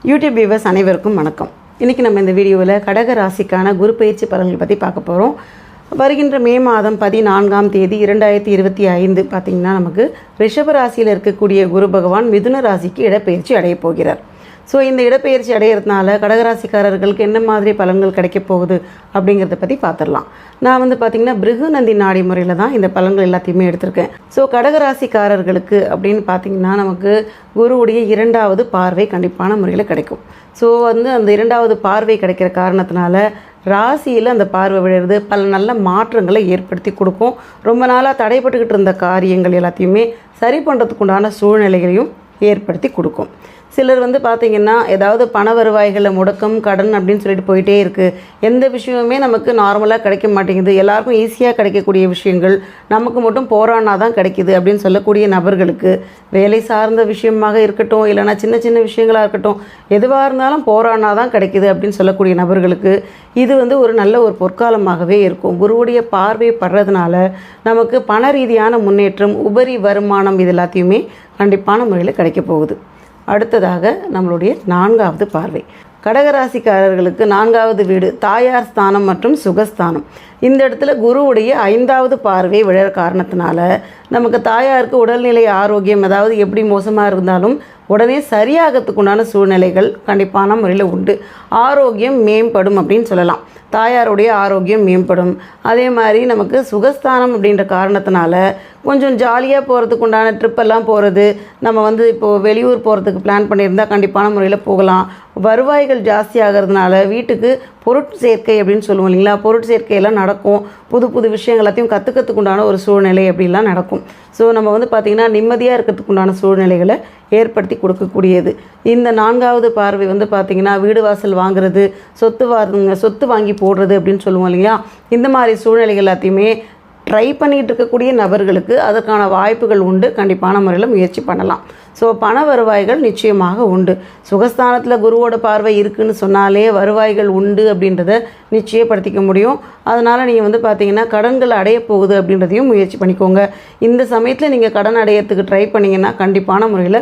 YouTube viewers அனைவருக்கும் வணக்கம். இன்றைக்கி நம்ம இந்த வீடியோவில் கடக ராசிக்கான குரு பயிற்சி பலன்கள் பற்றி பார்க்க போகிறோம். வருகின்ற மே மாதம் 14ஆம் தேதி 2025 பார்த்திங்கன்னா நமக்கு ரிஷப ராசியில் இருக்கக்கூடிய குரு பகவான் மிதுன ராசிக்கு இடப்பெயர்ச்சி அடைய போகிறார். ஸோ இந்த இடப்பெயர்ச்சி அடையிறதுனால கடகராசிக்காரர்களுக்கு என்ன மாதிரி பலன்கள் கிடைக்க போகுது அப்படிங்கிறத பற்றி பார்த்துடலாம். நான் பார்த்திங்கன்னா பிருகு நந்தி நாடி முறையில் தான் இந்த பலன்கள் எல்லாத்தையுமே எடுத்திருக்கேன். ஸோ கடகராசிக்காரர்களுக்கு அப்படின்னு பார்த்திங்கன்னா நமக்கு குருவுடைய 2வது பார்வை கண்டிப்பான முறையில் கிடைக்கும். ஸோ அந்த 2வது பார்வை கிடைக்கிற காரணத்தினால ராசியில் அந்த பார்வை விழுறது பல நல்ல மாற்றங்களை ஏற்படுத்தி கொடுக்கும். ரொம்ப நாளாக தடைப்பட்டுக்கிட்டு இருந்த காரியங்கள் எல்லாத்தையுமே சரி பண்ணுறதுக்கு உண்டான சூழ்நிலைகளையும் ஏற்படுத்தி கொடுக்கும். சிலர் பார்த்திங்கன்னா ஏதாவது பண வருவாய்களில் முடக்கம் கடன் அப்படின்னு சொல்லிட்டு போயிட்டே இருக்குது. எந்த விஷயமுமே நமக்கு நார்மலாக கிடைக்க மாட்டேங்குது, எல்லாருக்கும் ஈஸியாக கிடைக்கக்கூடிய விஷயங்கள் நமக்கு மட்டும் போராடினா தான் கிடைக்கிது அப்படின்னு சொல்லக்கூடிய நபர்களுக்கு, வேலை சார்ந்த விஷயமாக இருக்கட்டும் இல்லைனா சின்ன சின்ன விஷயங்களாக இருக்கட்டும், எதுவாக இருந்தாலும் போராடினா தான் கிடைக்கிது அப்படின்னு சொல்லக்கூடிய நபர்களுக்கு இது ஒரு நல்ல ஒரு பொற்காலமாகவே இருக்கும். குருவுடைய பார்வை படுறதுனால நமக்கு பண ரீதியான முன்னேற்றம், உபரி வருமானம் இது எல்லாத்தையுமே கண்டிப்பான முறையில் கிடைக்க போகுது. அடுத்ததாக நம்மளுடைய 4வது பார்வை கடகராசிக்காரர்களுக்கு 4வது வீடு தாயார் ஸ்தானம் மற்றும் சுகஸ்தானம். இந்த இடத்துல குருவுடைய 5வது பார்வை விழற காரணத்தினால நமக்கு தாயாருக்கு உடல்நிலை ஆரோக்கியம் அதாவது எப்படி மோசமாக இருந்தாலும் உடனே சரியாகிறதுக்கு உண்டான சூழ்நிலைகள் கண்டிப்பான முறையில் உண்டு. ஆரோக்கியம் மேம்படும் அப்படின்னு சொல்லலாம். தாயாருடைய ஆரோக்கியம் மேம்படும். அதே மாதிரி நமக்கு சுகஸ்தானம் அப்படின்ற காரணத்தினால கொஞ்சம் ஜாலியாக போகிறதுக்கு உண்டான ட்ரிப்பெல்லாம் போகிறது, நம்ம இப்போது வெளியூர் போகிறதுக்கு பிளான் பண்ணியிருந்தால் கண்டிப்பான முறையில் போகலாம். வருவாய்கள் ஜாஸ்தி ஆகிறதுனால வீட்டுக்கு பொருட்சேர்க்கை அப்படின்னு சொல்லுவோம் இல்லைங்களா, பொருட்சேர்க்கையெல்லாம் நடக்கும். புது புது விஷயங்கள் எல்லாத்தையும் கற்றுக்கிறதுக்கு உண்டான ஒரு சூழ்நிலை அப்படிலாம் நடக்கும். ஸோ நம்ம பார்த்திங்கன்னா நிம்மதியாக இருக்கிறதுக்கு உண்டான சூழ்நிலைகளை ஏற்படுத்தி கொடுக்கக்கூடியது. இந்த 4வது பார்வை பார்த்திங்கன்னா வீடு வாசல் வாங்குறது, சொத்து வாங்கி போடுறது அப்படின்னு சொல்லுவோம் இல்லையா, இந்த மாதிரி சூழ்நிலைகள் எல்லாத்தையுமே ட்ரை பண்ணிகிட்டு இருக்கக்கூடிய நபர்களுக்கு அதற்கான வாய்ப்புகள் உண்டு. கண்டிப்பான முறையில் முயற்சி பண்ணலாம். ஸோ பண வருவாய்கள் நிச்சயமாக உண்டு. சுகஸ்தானத்தில் குருவோட பார்வை இருக்குதுன்னு சொன்னாலே வருவாய்கள் உண்டு அப்படின்றத நிச்சயப்படுத்திக்க முடியும். அதனால் நீங்கள் பார்த்திங்கன்னா கடன்கள் அடைய போகுது அப்படின்றதையும் முயற்சி பண்ணிக்கோங்க. இந்த சமயத்தில் நீங்கள் கடன் அடையிறதுக்கு ட்ரை பண்ணிங்கன்னா கண்டிப்பான முறையில்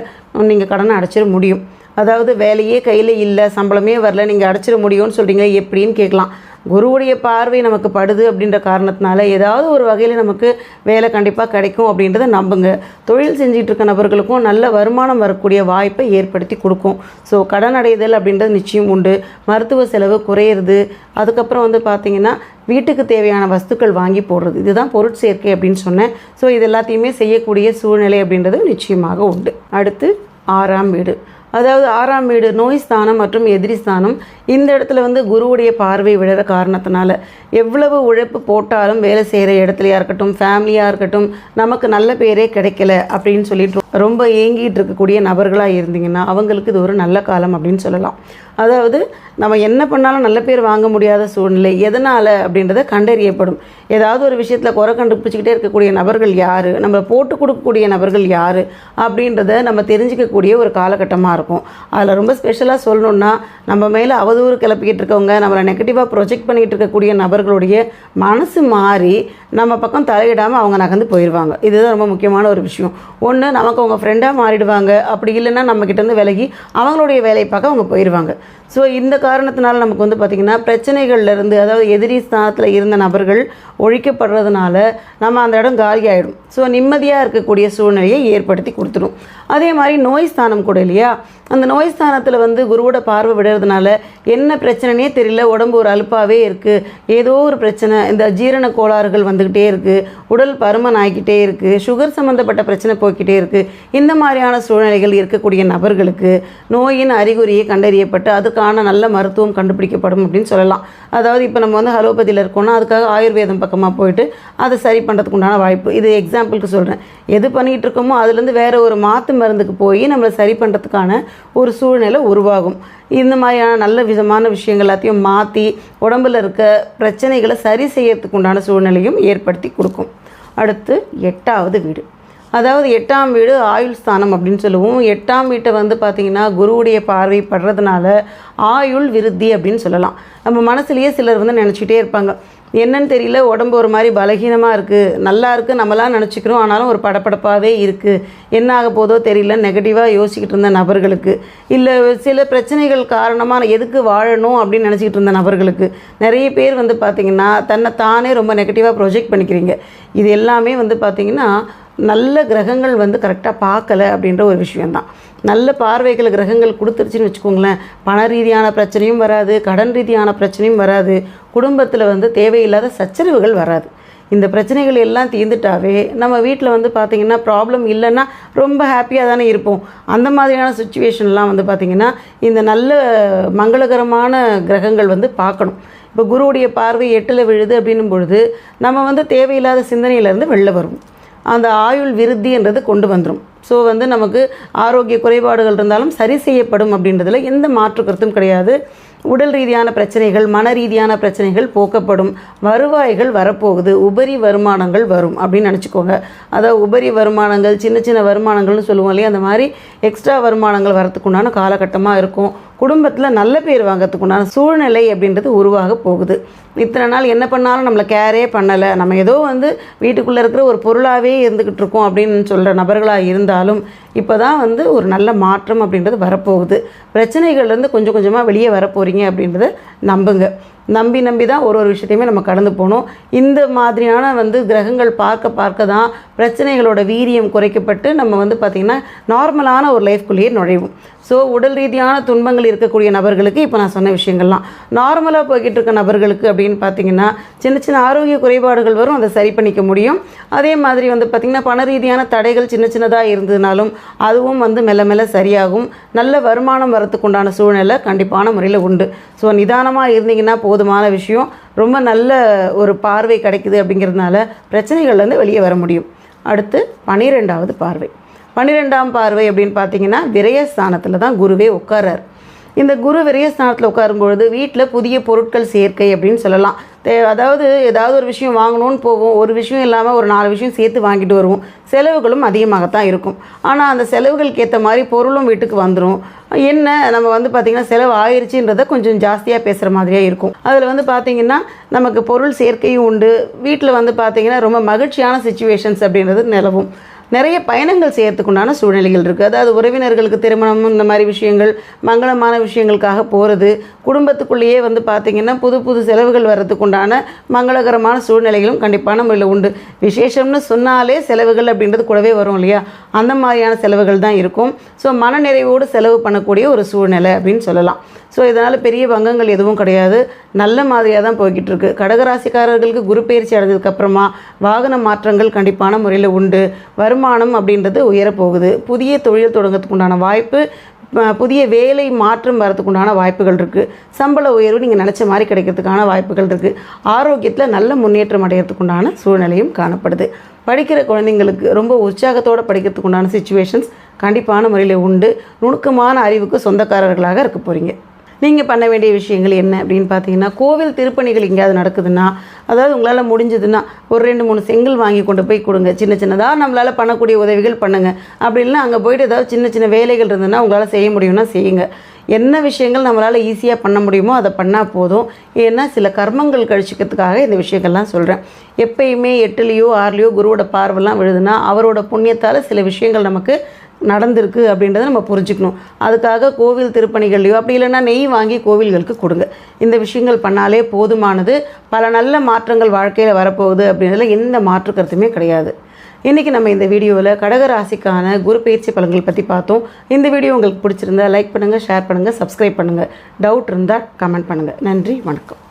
நீங்கள் கடனை அடைச்சிட முடியும். அதாவது வேலையே கையில் இல்லை, சம்பளமே வரல, நீங்கள் அடைச்சிட முடியும்னு சொல்கிறீங்க எப்படின்னு கேட்கலாம். குருவுடைய பார்வை நமக்கு படுது அப்படின்ற காரணத்தினால ஏதாவது ஒரு வகையில் நமக்கு வேலை கண்டிப்பாக கிடைக்கும் அப்படின்றத நம்புங்க. தொழில் செஞ்சிட்டு இருக்க நபர்களுக்கும் நல்ல வருமானம் வரக்கூடிய வாய்ப்பை ஏற்படுத்தி கொடுக்கும். ஸோ கடன் அடைதல் அப்படின்றது நிச்சயம் உண்டு. மருத்துவ செலவு குறையிறது, அதுக்கப்புறம் பார்த்திங்கன்னா வீட்டுக்கு தேவையான வஸ்துக்கள் வாங்கி போடுறது, இதுதான் பொருட்சேர்க்கை அப்படின்னு சொன்னேன். ஸோ இது எல்லாத்தையுமே செய்யக்கூடிய சூழ்நிலை அப்படின்றது நிச்சயமாக உண்டு. அடுத்து 6ஆம் வீடு, அதாவது 6ஆம் வீடு நோய் ஸ்தானம் மற்றும் எதிரி ஸ்தானம். இந்த இடத்துல குருவுடைய பார்வை விழுற காரணத்தினால எவ்வளவு உழைப்பு போட்டாலும் வேலை செய்கிற இடத்துலையா இருக்கட்டும், ஃபேமிலியாக இருக்கட்டும், நமக்கு நல்ல பேரே கிடைக்கல அப்படின்னு சொல்லிட்டு ரொம்ப ஏங்கிட்டு இருக்கக்கூடிய நபர்களாக இருந்தீங்கன்னா அவங்களுக்கு இது ஒரு நல்ல காலம் அப்படின்னு சொல்லலாம். அதாவது நம்ம என்ன பண்ணாலும் நல்ல பேர் வாங்க முடியாத சூழ்நிலை எதனால் அப்படின்றத கண்டறியப்படும். ஏதாவது ஒரு விஷயத்தில் குறை கண்டுபிடிச்சிக்கிட்டே இருக்கக்கூடிய நபர்கள் யார், நம்ம போட்டு கொடுக்கக்கூடிய நபர்கள் யார் அப்படின்றத நம்ம தெரிஞ்சிக்கக்கூடிய ஒரு காலகட்டமாக இருக்கும். அதில் ரொம்ப ஸ்பெஷலாக சொல்லணுன்னா நம்ம மேலே அவதூறு கிளப்பிக்கிட்டு இருக்கவங்க, நம்மளை நெகட்டிவாக ப்ரொஜெக்ட் பண்ணிக்கிட்டு இருக்கக்கூடிய நபர்களுடைய மனசு மாறி நம்ம பக்கம் தலையிடாமல் அவங்க நகர்ந்து போயிடுவாங்க. இதுதான் ரொம்ப முக்கியமான ஒரு விஷயம். ஒன்று நமக்கு அவங்க ஃப்ரெண்டாக மாறிடுவாங்க, அப்படி இல்லைன்னா நம்மக்கிட்டேருந்து விலகி அவங்களுடைய வேலையை பார்க்க அவங்க போயிடுவாங்க. ஸோ இந்த காரணத்தினால நமக்கு பார்த்திங்கன்னா பிரச்சனைகள்லேருந்து, அதாவது எதிரி ஸ்தானத்தில் இருந்த நபர்கள் ஒழிக்கப்படுறதுனால நம்ம அந்த இடம் காலி ஆகிடும். ஸோ நிம்மதியாக இருக்கக்கூடிய சூழ்நிலையை ஏற்படுத்தி கொடுத்துடும். அதே மாதிரி நோய் ஸ்தானம் கூட இல்லையா, அந்த நோய் ஸ்தானத்தில் குருவோட பார்வை விடுறதுனால என்ன பிரச்சனைனே தெரியல, உடம்பு ஒரு அலுப்பாகவே இருக்குது, ஏதோ ஒரு பிரச்சனை, இந்த ஜீரண கோளாறுகள் வந்துக்கிட்டே இருக்குது, உடல் பருமன் ஆகிக்கிட்டே இருக்குது, சுகர் சம்மந்தப்பட்ட பிரச்சனை போய்கிட்டே இருக்குது. இந்த மாதிரியான சூழ்நிலைகள் இருக்கக்கூடிய நபர்களுக்கு நோயின் அறிகுறியை கண்டறியப்பட்டு அதுக்கான நல்ல மருத்துவம் கண்டுபிடிக்கப்படும் அப்படின்னு சொல்லலாம். அதாவது இப்போ நம்ம அலோபதியில் இருக்கோம்னா அதுக்காக ஆயுர்வேதம் பக்கமாக போயிட்டு அதை சரி பண்ணுறதுக்கு உண்டான வாய்ப்பு. இது எக்ஸாம்பிளுக்கு சொல்கிறேன். எது பண்ணிகிட்டு இருக்கோமோ அதுலேருந்து வேறு ஒரு மாற்று மருந்துக்கு போய் நம்மளை சரி பண்ணுறதுக்கான ஒரு சூழ்நிலை உருவாகும். இந்த மாதிரியான நல்ல விதமான விஷயங்கள் எல்லாத்தையும் மாற்றி உடம்பில் இருக்க பிரச்சனைகளை சரி செய்யறதுக்கு உண்டான சூழ்நிலையும் ஏற்படுத்தி கொடுக்கும். அடுத்து 8வது வீடு, அதாவது 8ஆம் வீடு ஆயுள் ஸ்தானம் அப்படின்னு சொல்லுவோம். 8ஆம் வீட்டை பார்த்திங்கன்னா குருவுடைய பார்வை படுறதுனால ஆயுள் விருத்தி அப்படின்னு சொல்லலாம். நம்ம மனசுலேயே சிலர் நினச்சிக்கிட்டே இருப்பாங்க, என்னன்னு தெரியல, உடம்பு ஒரு மாதிரி பலகீனமாக இருக்குது, நல்லா இருக்குது நம்மளாம் நினச்சிக்கிறோம், ஆனாலும் ஒரு படப்படப்பாகவே இருக்குது, என்ன ஆக போதோ தெரியல நெகட்டிவாக யோசிக்கிட்டு இருந்த நபர்களுக்கு, இல்லை சில பிரச்சனைகள் காரணமாக எதுக்கு வாழணும் அப்படின்னு நினச்சிக்கிட்டு இருந்த நபர்களுக்கு, நிறைய பேர் வந்து பார்த்திங்கன்னா தன்னை தானே ரொம்ப நெகட்டிவாக ப்ரொஜெக்ட் பண்ணிக்கிறீங்க. இது எல்லாமே வந்து பார்த்திங்கன்னா நல்ல கிரகங்கள் வந்து கரெக்டாக பார்க்கலை அப்படின்ற ஒரு விஷயந்தான். நல்ல பார்வைகள் கிரகங்கள் கொடுத்துருச்சுன்னு வச்சுக்கோங்களேன், பண ரீதியான பிரச்சனையும் வராது, கடன் ரீதியான பிரச்சனையும் வராது, குடும்பத்தில் வந்து தேவையில்லாத சச்சரவுகள் வராது. இந்த பிரச்சனைகள் எல்லாம் தீர்ந்துட்டாவே நம்ம வீட்டில் வந்து பார்த்திங்கன்னா ப்ராப்ளம் இல்லைன்னா ரொம்ப ஹாப்பியாக தானே இருப்போம். அந்த மாதிரியான சுச்சுவேஷன்லாம் வந்து பார்த்திங்கன்னா இந்த நல்ல மங்களகரமான கிரகங்கள் வந்து பார்க்கணும். இப்போ குருவுடைய பார்வை 8ல் விழுது அப்படின்னும் பொழுது நம்ம வந்து தேவையில்லாத சிந்தனையிலேருந்து வெளில வருவோம். அந்த ஆயுள் விருத்தின்றது கொண்டு வந்துடும். ஸோ வந்து நமக்கு ஆரோக்கிய குறைபாடுகள் இருந்தாலும் சரி செய்யப்படும் அப்படின்றதுல எந்த மாற்று கருத்தும் கிடையாது. உடல் ரீதியான பிரச்சனைகள், மன ரீதியான பிரச்சனைகள் போக்கப்படும், வருவாய்கள் வரப்போகுது, உபரி வருமானங்கள் வரும் அப்படின்னு நினச்சிக்கோங்க. அதாவது உபரி வருமானங்கள், சின்ன சின்ன வருமானங்கள்னு சொல்லுவோம் இல்லையா, அந்த மாதிரி எக்ஸ்ட்ரா வருமானங்கள் வரத்துக்குண்டான காலகட்டமாக இருக்கும். குடும்பத்தில் நல்ல பேர் வாங்கிறதுக்குண்டான சூழ்நிலை அப்படின்றது உருவாக போகுது. இத்தனை நாள் என்ன பண்ணாலும் நம்மளை கேரே பண்ணலை, நம்ம ஏதோ வந்து வீட்டுக்குள்ளே இருக்கிற ஒரு பொருளாகவே இருந்துக்கிட்டு இருக்கோம் அப்படின்னு சொல்கிற நபர்களாக இருந்தாலும் இப்போ தான் வந்து ஒரு நல்ல மாற்றம் அப்படின்றது வரப்போகுது. பிரச்சனைகள்லேருந்து கொஞ்சம் கொஞ்சமாக வெளியே வரப்போகிறீங்க அப்படின்றத நம்புங்க. நம்பி தான் ஒரு விஷயத்தையுமே நம்ம கடந்து போகணும். இந்த மாதிரியான வந்து கிரகங்கள் பார்க்க தான் பிரச்சனைகளோட வீரியம் குறைக்கப்பட்டு நம்ம வந்து பார்த்திங்கன்னா நார்மலான ஒரு லைஃப்குள்ளேயே நுழைவோம். ஸோ உடல் ரீதியான துன்பங்கள் இருக்கக்கூடிய நபர்களுக்கு இப்போ நான் சொன்ன விஷயங்கள்லாம், நார்மலாக போய்கிட்டு இருக்க நபர்களுக்கு அப்படின்னு பார்த்திங்கன்னா சின்ன சின்ன ஆரோக்கிய குறைபாடுகள் வரும், அதை சரி பண்ணிக்க முடியும். அதே மாதிரி வந்து பார்த்திங்கன்னா பண ரீதியான தடைகள் சின்ன சின்னதாக இருந்ததுனாலும் அதுவும் வந்து மெல்ல மெல்ல சரியாகும். நல்ல வருமானம் வரத்துக்கு உண்டான சூழ்நிலை கண்டிப்பான முறையில் உண்டு. ஸோ நிதானமாக இருந்தீங்கன்னா போதுமான விஷயம். ரொம்ப நல்ல ஒரு பார்வை கிடைக்குது அப்படிங்கிறதுனால பிரச்சனைகள்லேருந்து வெளியே வர முடியும். அடுத்து 12வது பார்வை. 12ஆம் பார்வை அப்படின்னு பார்த்தீங்கன்னா விரயஸ்தானத்தில் தான் குருவே உட்காரார். இந்த குரு விரயஸ்தானத்தில் உட்காரும்பொழுது வீட்டில் புதிய பொருட்கள் சேர்க்கை அப்படின்னு சொல்லலாம். அதாவது ஏதாவது ஒரு விஷயம் வாங்கணும்னு போவோம், ஒரு விஷயம் இல்லாமல் ஒரு 4 விஷயம் சேர்த்து வாங்கிட்டு வருவோம். செலவுகளும் அதிகமாகத்தான் இருக்கும். ஆனால் அந்த செலவுகளுக்கு ஏற்ற மாதிரி பொருளும் வீட்டுக்கு வந்துடும். என்ன நம்ம வந்து பார்த்திங்கன்னா செலவு ஆயிடுச்சுன்றதை கொஞ்சம் ஜாஸ்தியாக பேசுகிற மாதிரியாக இருக்கும். அதில் வந்து பார்த்திங்கன்னா நமக்கு பொருள் சேர்க்கையும் உண்டு. வீட்டில் வந்து பார்த்திங்கன்னா ரொம்ப மகிழ்ச்சியான சிச்சுவேஷன்ஸ் அப்படின்றது நிலவும். நிறைய பயணங்கள் செய்யறதுக்குண்டான சூழ்நிலைகள் இருக்குது. அதாவது உறவினர்களுக்கு திருமணம், இந்த மாதிரி விஷயங்கள், மங்களமான விஷயங்களுக்காக போகிறது, குடும்பத்துக்குள்ளேயே வந்து பார்த்திங்கன்னா புது புது செலவுகள் வர்றதுக்குண்டான மங்களகரமான சூழ்நிலைகளும் கண்டிப்பான முறையில் உண்டு. விசேஷம்னு சொன்னாலே செலவுகள் அப்படின்றது கூடவே வரும் இல்லையா, அந்த மாதிரியான செலவுகள் தான் இருக்கும். ஸோ மனநிறைவோடு செலவு பண்ணக்கூடிய ஒரு சூழ்நிலை அப்படின்னு சொல்லலாம். ஸோ இதனால் பெரிய பங்கங்கள் எதுவும் கிடையாது, நல்ல மாதிரியாக தான் போய்கிட்டு இருக்கு. கடகராசிக்காரர்களுக்கு குரு பயிற்சி அடைஞ்சதுக்கப்புறமா வாகன மாற்றங்கள் கண்டிப்பான முறையில் உண்டு. வருமானம் அப்படின்றது உயரப்போகுது. புதிய தொழில் தொடங்கிறதுக்கு உண்டான வாய்ப்பு, புதிய வேலை மாற்றம் வரதுக்கு உண்டான வாய்ப்புகள் இருக்குது. சம்பள உயர்வு நீங்கள் நினச்ச மாதிரி கிடைக்கிறதுக்கான வாய்ப்புகள் இருக்குது. ஆரோக்கியத்தில் நல்ல முன்னேற்றம் அடைகிறதுக்கு உண்டான சூழ்நிலையும் காணப்படுது. படிக்கிற குழந்தைங்களுக்கு ரொம்ப உற்சாகத்தோடு படிக்கிறதுக்கு உண்டான சிச்சுவேஷன்ஸ் கண்டிப்பான முறையில் உண்டு. நுணுக்கமான அறிவுக்கு சொந்தக்காரர்களாக இருக்க போகிறீங்க. நீங்கள் பண்ண வேண்டிய விஷயங்கள் என்ன அப்படின்னு பார்த்தீங்கன்னா, கோவில் திருப்பணிகள் எங்கேயாவது நடக்குதுன்னா, அதாவது உங்களால் முடிஞ்சதுன்னா ஒரு 2-3 செங்கல் வாங்கி கொண்டு போய் கொடுங்க. சின்ன சின்னதாக நம்மளால் பண்ணக்கூடிய உதவிகள் பண்ணுங்கள். அப்படி இல்லைன்னா அங்கே போய்ட்டு ஏதாவது சின்ன சின்ன வேலைகள் இருந்ததுன்னா உங்களால் செய்ய முடியும்னா செய்யுங்க. என்ன விஷயங்கள் நம்மளால் ஈஸியாக பண்ண முடியுமோ அதை பண்ணால் போதும். ஏன்னா சில கர்மங்கள் கழிச்சிக்கிறதுக்காக இந்த விஷயங்கள்லாம் சொல்கிறேன். எப்பயுமே 8லேயோ 6லேயோ குருவோட பார்வைலாம் விழுதுன்னா அவரோட புண்ணியத்தால் சில விஷயங்கள் நமக்கு நடந்திருக்கு அப்படின்றத நம்ம புரிஞ்சுக்கணும். அதுக்காக கோவில் திருப்பணிகள்லையோ அப்படி இல்லைன்னா நெய் வாங்கி கோவில்களுக்கு கொடுங்க. இந்த விஷயங்கள் பண்ணாலே போதுமானது. பல நல்ல மாற்றங்கள் வாழ்க்கையில் வரப்போகுது அப்படின்றதுல எந்த மாற்று கருத்துமே கிடையாது. இன்றைக்கி நம்ம இந்த வீடியோவில் கடகராசிக்கான குரு பயிற்சி பலன்கள் பற்றி பார்த்தோம். இந்த வீடியோ உங்களுக்கு பிடிச்சிருந்தா லைக் பண்ணுங்கள், ஷேர் பண்ணுங்கள், சப்ஸ்கிரைப் பண்ணுங்கள். டவுட் இருந்தால் கமெண்ட் பண்ணுங்கள். நன்றி, வணக்கம்.